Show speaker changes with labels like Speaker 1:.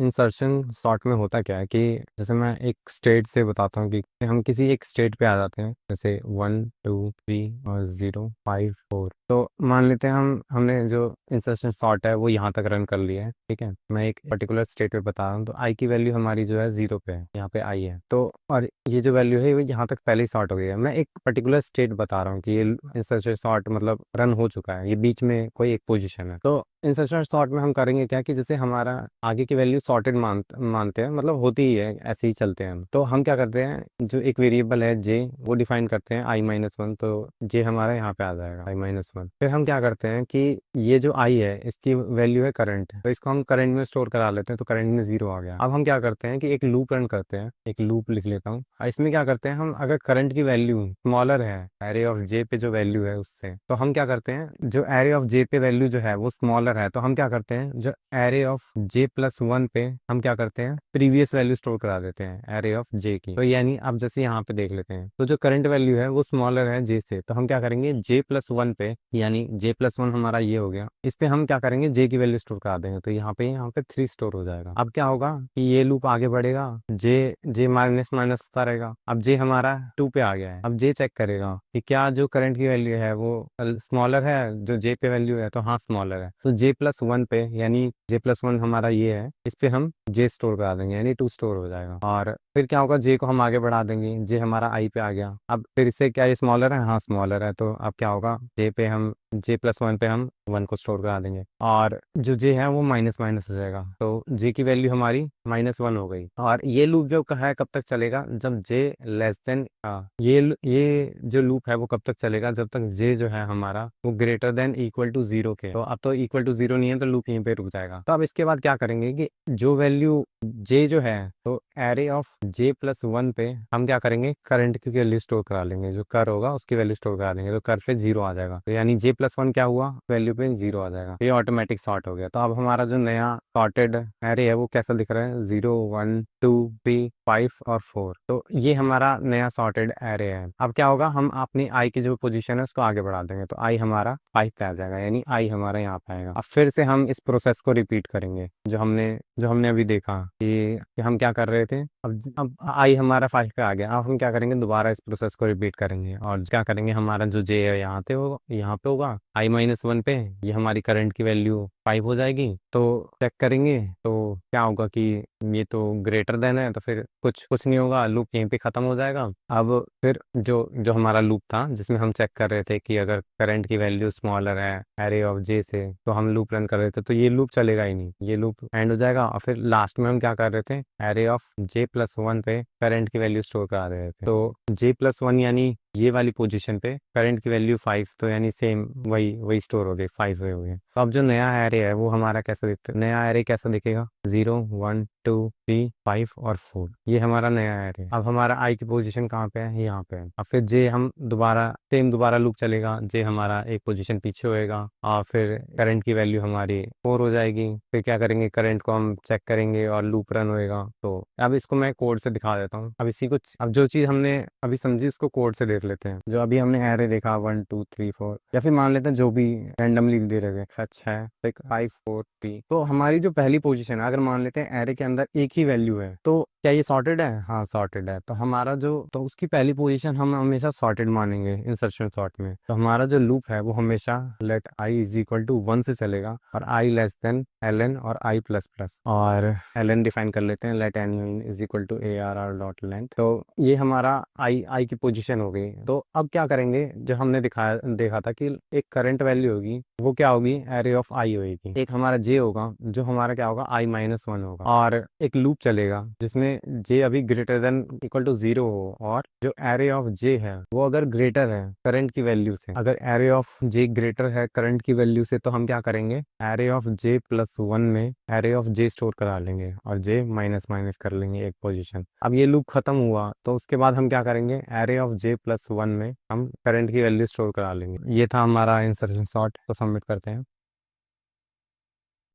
Speaker 1: Insertion sort में होता क्या है कि जैसे मैं एक स्टेट से बताता हूँ कि हम किसी एक स्टेट पे आ जाते हैं, जैसे 1 2 3 और 0 5 4। तो मान लेते हैं हमने जो इंसर्शन सॉर्ट है वो यहाँ तक रन कर लिया है। ठीक है, मैं एक पर्टिकुलर स्टेट पे बता रहा हूँ, तो आई की वैल्यू हमारी जो है 0 पे है, यहाँ पे आई है। तो और ये जो वैल्यू है वो यहाँ तक पहले ही सॉर्ट हो गई है। मैं एक पर्टिकुलर स्टेट बता रहा हूँ कि ये इंसर्शन सॉर्ट मतलब रन हो चुका है, ये बीच में कोई एक पोजीशन है। तो इंसर्शन सॉर्ट में हम करेंगे क्या कि जैसे हमारा आगे की वैल्यू सॉर्टेड मानते हैं, मतलब होती ही है, ऐसे ही चलते हैं हम। तो हम क्या करते हैं, जो एक वेरिएबल है जे, वो डिफाइन करते हैं i-1। तो जे हमारा यहाँ पे आ जाएगा i-1। फिर हम क्या करते हैं कि ये जो आई है इसकी वैल्यू है करंट, तो इसको हम करंट में स्टोर करा लेते हैं, तो करंट में 0 आ गया। अब हम क्या करते हैं कि एक लूप रन करते हैं, एक लूप लिख लेता हूँ। इसमें क्या करते हैं हम, अगर करंट की वैल्यू स्मॉलर है एरे ऑफ जे पे जो वैल्यू है उससे, तो हम क्या करते हैं, जो एरे ऑफ जे पे वैल्यू जो है वो स्मॉलर है, तो हम क्या करते हैं, जो एरे ऑफ j+1 पे हम क्या करते हैं, प्रीवियस वैल्यू स्टोर करा देते हैं एरे ऑफ जे की। तो यानी अब जैसे यहाँ पे देख लेते हैं, तो जो करंट वैल्यू है वो स्मॉलर है जे से, तो हम क्या करेंगे j+1 पे, यानी j+1 हमारा ये हो गया, इस पे हम क्या करेंगे जे की वैल्यू स्टोर करा देंगे, तो यहाँ पे 3 स्टोर हो जाएगा। अब क्या होगा कि ये लूप आगे बढ़ेगा, जे माइनस माइनस होता रहेगा। अब जे हमारा 2 पे आ गया है, अब जे चेक करेगा कि क्या जो करंट की वैल्यू है वो स्मॉलर है जो जे पे वैल्यू है, तो हाँ स्मॉलर है। तो j+1 पे, यानी j+1 हमारा ये है, इस पे हम जे स्टोर करा देंगे, यानी 2 स्टोर हो जाएगा। और फिर क्या होगा, जे को हम आगे बढ़ा देंगे, जे हमारा आई पे आ गया। अब फिर इससे क्या ये स्मॉलर है, हाँ स्मॉलर है, तो अब क्या होगा, j+1 पे हम 1 को स्टोर करा देंगे, और जो जे है वो माइनस माइनस हो जाएगा, तो जे की वैल्यू हमारी -1 हो गई। और ये लूप जो है कब तक चलेगा, जब जे लेस देन, ये जो लूप है वो कब तक चलेगा, जब तक जे जो है हमारा वो ग्रेटर देन इक्वल टू 0 के। तो अब तो इक्वल टू 0 नहीं है, तो लूप यहीं पे रुक जाएगा। तो अब इसके बाद क्या करेंगे कि जो वैल्यू जे जो है, तो एरे ऑफ j+1 पे हम क्या करेंगे, करंट की वैल्यू स्टोर करा लेंगे, जो कर होगा उसकी वैल्यू स्टोर करा लेंगे, तो कर पे 0 आ जाएगा, तो यानी j+1 क्या हुआ, वैल्यू पे 0 आ जाएगा, ये ऑटोमेटिक सॉर्ट हो गया। तो अब हमारा जो नया सॉर्टेड एरे है वो कैसा दिख रहा है, 0 1 2 3 5 और 4। तो ये हमारा नया सॉर्टेड एरे है। अब क्या होगा, हम अपनी आई की जो पोजीशन है उसको आगे बढ़ा देंगे, तो आई हमारा 5 पे आ जाएगा, यानी आई हमारा यहाँ पे आएगा। अब फिर से हम इस प्रोसेस को रिपीट करेंगे, जो हमने अभी देखा कि हम क्या कर रहे थे। अब आई हमारा 5 पे आ गया, अब हम क्या करेंगे, दोबारा इस प्रोसेस को रिपीट करेंगे, और क्या करेंगे, हमारा जो जे है यहाँ पे होगा i-1 पे, ये हमारी करंट की वैल्यू 5 हो जाएगी। तो चेक करेंगे तो क्या होगा कि ये तो ग्रेटर देन है, तो फिर कुछ कुछ नहीं होगा, लूप यहीं पे खत्म हो जाएगा। अब फिर जो जो हमारा लूप था जिसमें हम चेक कर रहे थे कि अगर करंट की वैल्यू स्मॉलर है एरे ऑफ जे से, तो हम लूप रन कर रहे थे, तो ये लूप चलेगा ही नहीं, ये लूप एंड हो जाएगा। और फिर लास्ट में हम क्या कर रहे थे, एरे ऑफ j+1 पे करंट की वैल्यू स्टोर करा रहे थे, तो j+1 यानी ये वाली पोजीशन पे करंट की वैल्यू 5, तो यानी सेम वही वही स्टोर हो गई, 5 हो गए। तो अब जो नया एरे है वो हमारा कैसा दिखता है, नया एरे कैसा दिखेगा, 0 1 2 3 5 और 4, ये हमारा नया एरे है। अब हमारा आई की पोजीशन कहाँ पे है, यहाँ पे है। अब फिर जे हम दोबारा लूप चलेगा, जे हमारा एक पोजीशन पीछे होएगा, और फिर करंट की वैल्यू हमारी 4 हो जाएगी। फिर क्या करेंगे, करंट को हम चेक करेंगे और लूप रन होएगा। तो अब इसको मैं कोड से दिखा देता हूँ। अब जो चीज़ हमने अभी समझी उसको कोड से देख लेते हैं। जो अभी हमने एरे देखा 1 2 3 4, या फिर मान लेते हैं जो भी रैंडमली दे रहे हैं, अच्छा है, 5 4 3। तो हमारी जो पहली पोजीशन है, अगर मान लेते हैं एरे के अंदर एक ही वैल्यू है, तो क्या ये सॉर्टेड है, हाँ सॉर्टेड है। तो हमारा जो तो उसकी पहली पोजीशन हम हमेशा सॉर्टेड मानेंगे इंसर्शन सॉर्ट में। तो हमारा जो लूप है वो हमेशा let i is equal to 1 से चलेगा, और आई लेस देन ln और i प्लस प्लस, और ln डिफाइन कर लेते हैं, let n is equal to arr dot length. तो ये हमारा आई की पोजीशन हो गई। तो अब क्या करेंगे, जो हमने देखा था कि एक करंट वैल्यू होगी, वो क्या होगी, एरे ऑफ आई होगी। एक हमारा जे होगा, जो हमारा क्या होगा, i-1 होगा, और एक लूप चलेगा जिसमें जे अभी ग्रेटर देन इक्वल टू 0 हो, और जो एरे ऑफ जे है वो अगर ग्रेटर है करंट की वैल्यू से, अगर एरे ऑफ जे ग्रेटर है करंट की वैल्यू से, तो हम क्या करेंगे, एरे ऑफ j+1 में एरे ऑफ जे स्टोर करा लेंगे, और जे माइनस माइनस कर लेंगे एक पोजीशन। अब ये लूप खत्म हुआ, तो उसके बाद हम क्या करेंगे, एरे ऑफ j+1 में हम करंट की वैल्यू स्टोर करा लेंगे। ये था हमारा इंसर्शन सॉर्ट। तो सबमिट करते हैं।